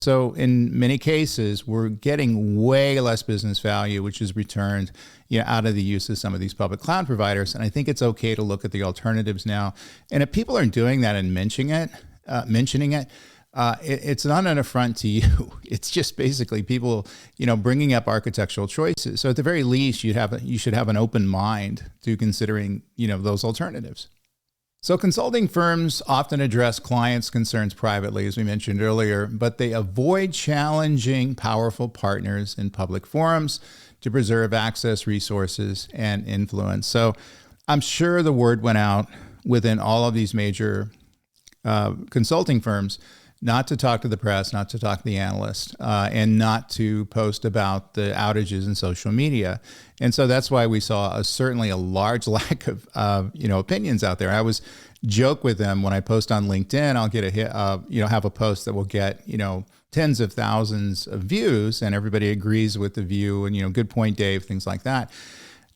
So in many cases, we're getting way less business value, which is returned, out of the use of some of these public cloud providers. And I think it's okay to look at the alternatives now. And if people aren't doing that and mentioning it, it's not an affront to you. It's just basically people, bringing up architectural choices. So at the very least, you should have an open mind to considering, those alternatives. So consulting firms often address clients' concerns privately, as we mentioned earlier, but they avoid challenging powerful partners in public forums to preserve access, resources, and influence. So I'm sure the word went out within all of these major consulting firms not to talk to the press, not to talk to the analysts, and not to post about the outages in social media. And so that's why we saw certainly a large lack of opinions out there. I always joke with them when I post on LinkedIn, I'll get have a post that will get, tens of thousands of views, and everybody agrees with the view and, good point, Dave, things like that.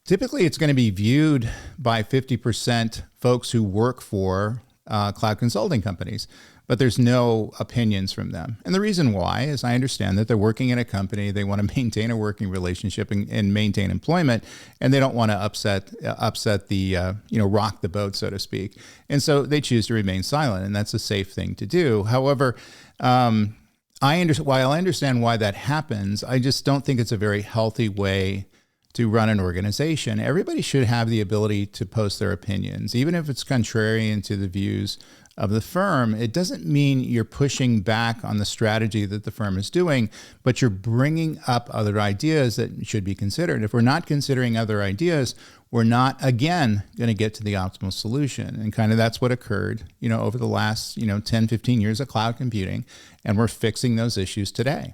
Typically, it's going to be viewed by 50% folks who work for cloud consulting companies, but there's no opinions from them. And the reason why is I understand that they're working in a company, they want to maintain a working relationship and maintain employment, and they don't want to upset the, rock the boat, so to speak. And so they choose to remain silent, and that's a safe thing to do. However, while I understand why that happens, I just don't think it's a very healthy way to run an organization. Everybody should have the ability to post their opinions, even if it's contrarian to the views of the firm. It doesn't mean you're pushing back on the strategy that the firm is doing, but you're bringing up other ideas that should be considered. If we're not considering other ideas, we're not, again, going to get to the optimal solution. And kind of that's what occurred, over the last, 10, 15 years of cloud computing, and we're fixing those issues today.